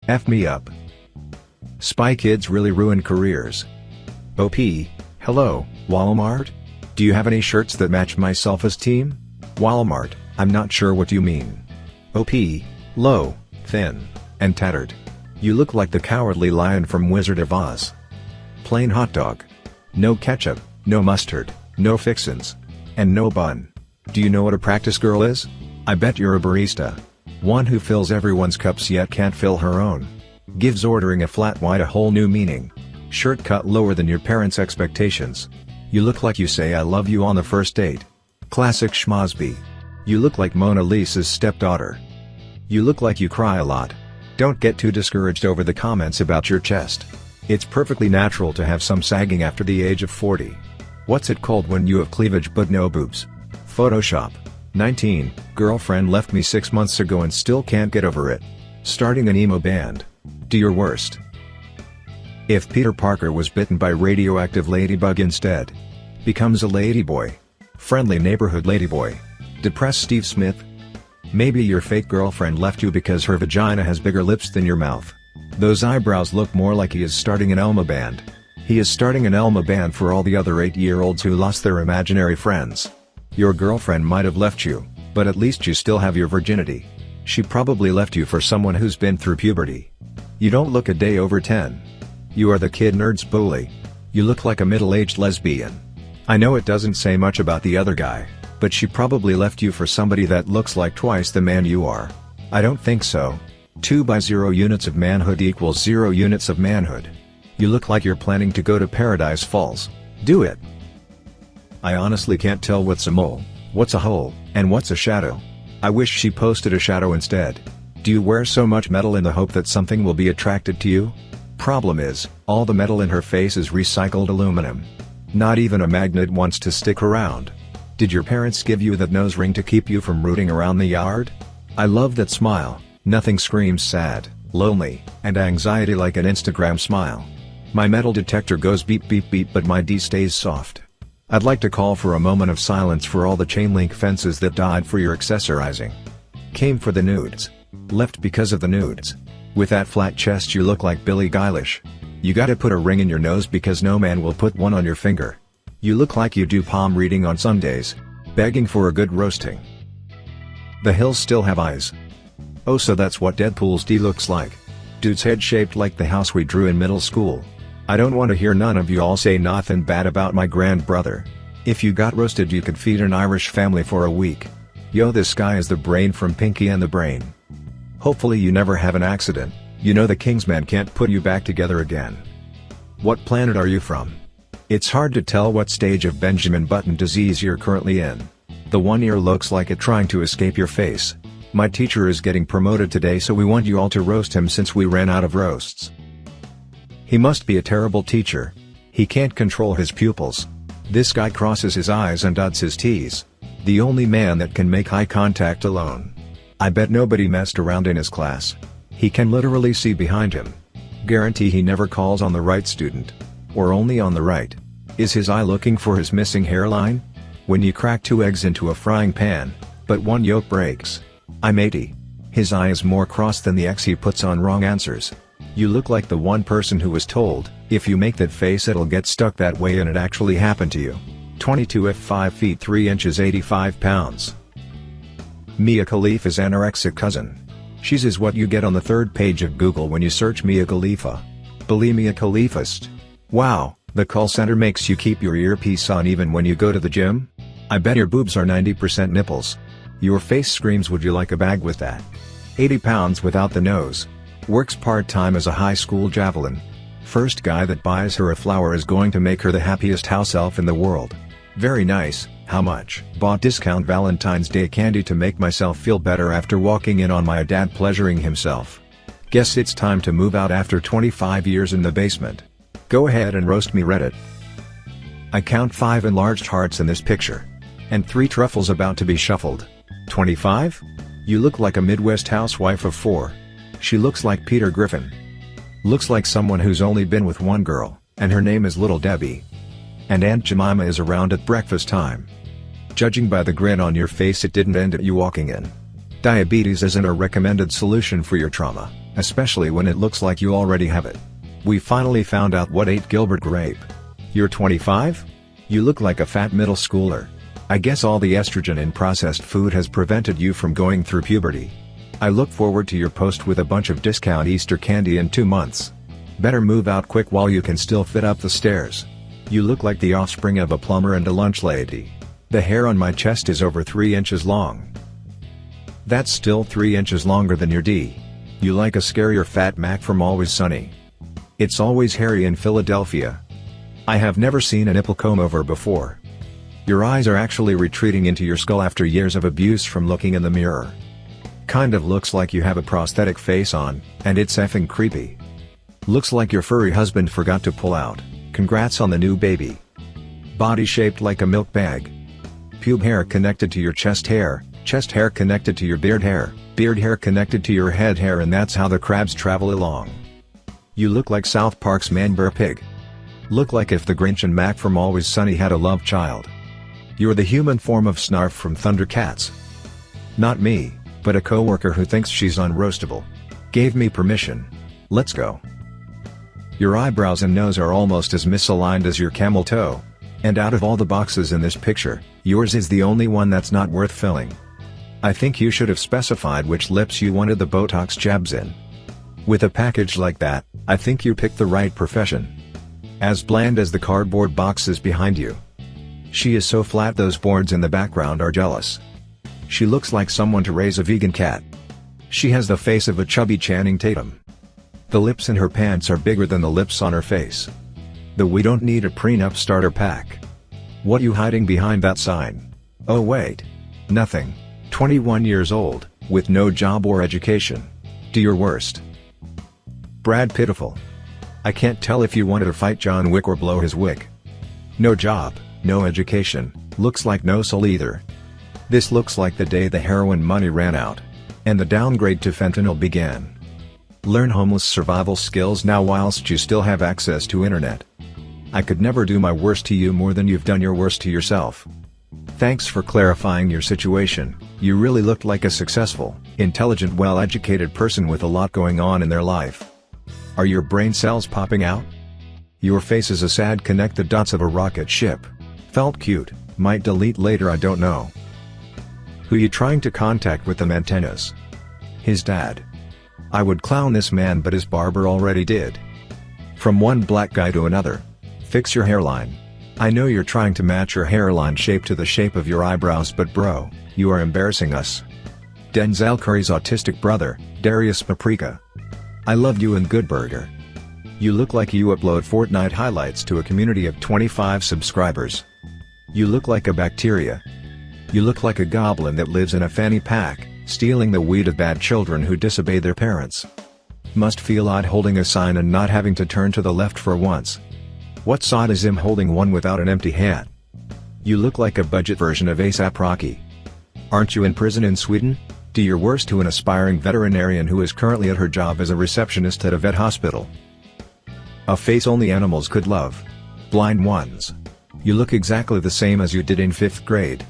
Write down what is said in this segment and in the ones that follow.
F me up. Spy Kids really ruin careers. OP, hello, Walmart? Do you have any shirts that match my self-esteem? Walmart, I'm not sure what you mean. OP, low, thin, and tattered. You look like the Cowardly Lion from Wizard of Oz. Plain hot dog. No ketchup, no mustard, no fixins. And no bun. Do you know what a practice girl is? I bet you're a barista. One who fills everyone's cups yet can't fill her own. Gives ordering a flat white a whole new meaning. Shirt cut lower than your parents' expectations. You look like you say I love you on the first date. Classic schmozby. You look like Mona Lisa's stepdaughter. You look like you cry a lot. Don't get too discouraged over the comments about your chest. It's perfectly natural to have some sagging after the age of 40. What's it called when you have cleavage but no boobs? Photoshop. 19, girlfriend left me 6 months ago and still can't get over it. Starting an emo band. Do your worst. If Peter Parker was bitten by radioactive ladybug instead. Becomes a ladyboy. Friendly neighborhood ladyboy. Depressed Steve Smith. Maybe your fake girlfriend left you because her vagina has bigger lips than your mouth. Those eyebrows look more like he is starting an Elma band. He is starting an Elma band for all the other 8-year-olds who lost their imaginary friends. Your girlfriend might have left you, but at least you still have your virginity. She probably left you for someone who's been through puberty. You don't look a day over 10. You are the kid nerd's bully. You look like a middle-aged lesbian. I know it doesn't say much about the other guy, but she probably left you for somebody that looks like twice the man you are. I don't think so. 2 by 0 units of manhood equals 0 units of manhood. You look like you're planning to go to Paradise Falls. Do it. I honestly can't tell what's a mole, what's a hole, and what's a shadow. I wish she posted a shadow instead. Do you wear so much metal in the hope that something will be attracted to you? Problem is, all the metal in her face is recycled aluminum. Not even a magnet wants to stick around. Did your parents give you that nose ring to keep you from rooting around the yard? I love that smile. Nothing screams sad, lonely, and anxiety like an Instagram smile. My metal detector goes beep beep beep but my D stays soft. I'd like to call for a moment of silence for all the chain link fences that died for your accessorizing. Came for the nudes. Left because of the nudes. With that flat chest you look like Billie Eilish. You gotta put a ring in your nose because no man will put one on your finger. You look like you do palm reading on Sundays. Begging for a good roasting. The hills still have eyes. Oh, so that's what Deadpool's D looks like. Dude's head shaped like the house we drew in middle school. I don't want to hear none of you all say nothing bad about my grand brother. If you got roasted you could feed an Irish family for a week. Yo, this guy is the brain from Pinky and the Brain. Hopefully you never have an accident. You know the Kingsman can't put you back together again. What planet are you from? It's hard to tell what stage of Benjamin Button disease you're currently in. The one ear looks like it trying to escape your face. My teacher is getting promoted today so we want you all to roast him since we ran out of roasts. He must be a terrible teacher. He can't control his pupils. This guy crosses his eyes and dots his T's. The only man that can make eye contact alone. I bet nobody messed around in his class. He can literally see behind him. Guarantee he never calls on the right student. Or only on the right. Is his eye looking for his missing hairline? When you crack 2 eggs into a frying pan, but one yolk breaks. I'm 80. His eye is more crossed than the X he puts on wrong answers. You look like the one person who was told, if you make that face it'll get stuck that way, and it actually happened to you. 22 f 5 feet 3 inches 85 pounds. Mia Khalifa's anorexic cousin. She's is what you get on the 3rd page of Google when you search Mia Khalifa. Bulimia Khalifist. Wow, the call center makes you keep your earpiece on even when you go to the gym? I bet your boobs are 90% nipples. Your face screams would you like a bag with that? 80 pounds without the nose. Works part-time as a high school javelin. First guy that buys her a flower is going to make her the happiest house elf in the world. Very nice. How much? Bought discount Valentine's Day candy to make myself feel better after walking in on my dad pleasuring himself. Guess it's time to move out after 25 years in the basement. Go ahead and roast me, Reddit. I count 5 enlarged hearts in this picture. And 3 truffles about to be shuffled. 25? You look like a Midwest housewife of 4. She looks like Peter Griffin. Looks like someone who's only been with one girl, and her name is Little Debbie. And Aunt Jemima is around at breakfast time. Judging by the grin on your face, it didn't end at you walking in. Diabetes isn't a recommended solution for your trauma. especially when it looks like you already have it. We finally found out what ate Gilbert Grape. You're 25? You look like a fat middle schooler. I guess all the estrogen in processed food has prevented you from going through puberty. I look forward to your post with a bunch of discount Easter candy in 2 months. Better move out quick while you can still fit up the stairs. You look like the offspring of a plumber and a lunch lady. The hair on my chest is over 3 inches long. That's still 3 inches longer than your D. You like a scarier Fat Mac from Always Sunny. It's always hairy in Philadelphia. I have never seen a nipple comb over before. Your eyes are actually retreating into your skull after years of abuse from looking in the mirror. Kind of looks like you have a prosthetic face on, and it's effing creepy. Looks like your furry husband forgot to pull out. Congrats on the new baby. Body shaped like a milk bag. Pube hair connected to your chest hair connected to your beard hair connected to your head hair, and that's how the crabs travel along. You look like South Park's Man-Bear Pig. Look like if the Grinch and Mac from Always Sunny had a love child. You're the human form of Snarf from Thundercats. Not me, but a coworker who thinks she's unroastable. Gave me permission. Let's go. Your eyebrows and nose are almost as misaligned as your camel toe. And out of all the boxes in this picture, yours is the only one that's not worth filling. I think you should have specified which lips you wanted the Botox jabs in. With a package like that, I think you picked the right profession. As bland as the cardboard boxes behind you. She is so flat those boards in the background are jealous. She looks like someone to raise a vegan cat. She has the face of a chubby Channing Tatum. The lips in her pants are bigger than the lips on her face. The "we don't need a prenup" starter pack. What you hiding behind that sign? Oh wait. Nothing. 21 years old, with no job or education. Do your worst. Brad Pitiful. I can't tell if you wanted to fight John Wick or blow his wick. No job, no education, looks like no soul either. This looks like the day the heroin money ran out. And the downgrade to fentanyl began. Learn homeless survival skills now whilst you still have access to internet. I could never do my worst to you more than you've done your worst to yourself. Thanks for clarifying your situation. You really looked like a successful, intelligent, well-educated person with a lot going on in their life. Are your brain cells popping out? Your face is a sad connect the dots of a rocket ship. Felt cute, might delete later, I don't know. Who you trying to contact with them antennas? His dad. I would clown this man but his barber already did. From one black guy to another. Fix your hairline. I know you're trying to match your hairline shape to the shape of your eyebrows, but bro, you are embarrassing us. Denzel Curry's autistic brother, Darius Paprika. I loved you in Good Burger. You look like you upload Fortnite highlights to a community of 25 subscribers. You look like a bacteria. You look like a goblin that lives in a fanny pack, stealing the weed of bad children who disobey their parents. Must feel odd holding a sign and not having to turn to the left for once. What's odd is him holding one without an empty hat. You look like a budget version of ASAP Rocky. Aren't you in prison in Sweden? Do your worst to an aspiring veterinarian who is currently at her job as a receptionist at a vet hospital. A face only animals could love. Blind ones. You look exactly the same as you did in 5th grade.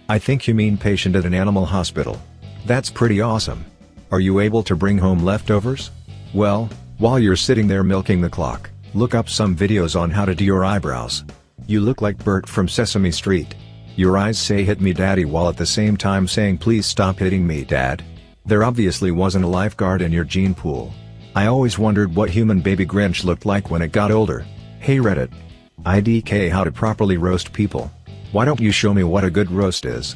I think you mean patient at an animal hospital. That's pretty awesome. Are you able to bring home leftovers? Well, while you're sitting there milking the clock, look up some videos on how to do your eyebrows. You look like Bert from Sesame Street. Your eyes say "hit me daddy" while at the same time saying "please stop hitting me dad." There obviously wasn't a lifeguard in your gene pool. I always wondered what human baby Grinch looked like when it got older. Hey Reddit. IDK how to properly roast people. Why don't you show me what a good roast is?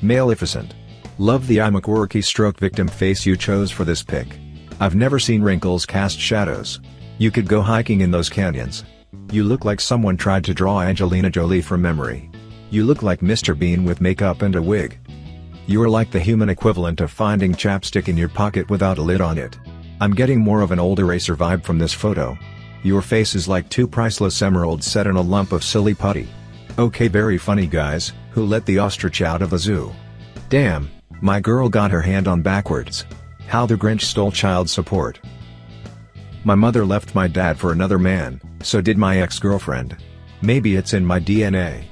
Maleficent. Love the I'm a quirky stroke victim face you chose for this pic. I've never seen wrinkles cast shadows. You could go hiking in those canyons. You look like someone tried to draw Angelina Jolie from memory. You look like Mr. Bean with makeup and a wig. You're like the human equivalent of finding chapstick in your pocket without a lid on it. I'm getting more of an old eraser vibe from this photo. Your face is like 2 priceless emeralds set in a lump of silly putty. Okay, very funny guys, who let the ostrich out of the zoo? Damn, my girl got her hand on backwards. How the Grinch stole child support. My mother left my dad for another man, so did my ex-girlfriend. Maybe it's in my DNA.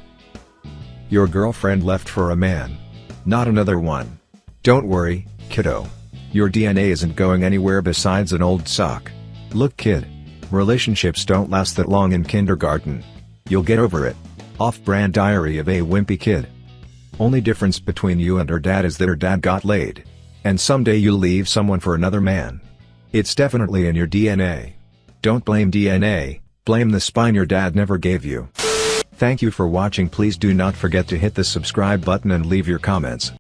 Your girlfriend left for a man. Not another one. Don't worry, kiddo. Your DNA isn't going anywhere besides an old sock. Look kid. Relationships don't last that long in kindergarten. You'll get over it. Off-brand Diary of a Wimpy Kid. Only difference between you and her dad is that her dad got laid. And someday you'll leave someone for another man. It's definitely in your DNA. Don't blame DNA, blame the spine your dad never gave you. Thank you for watching. Please do not forget to hit the subscribe button and leave your comments.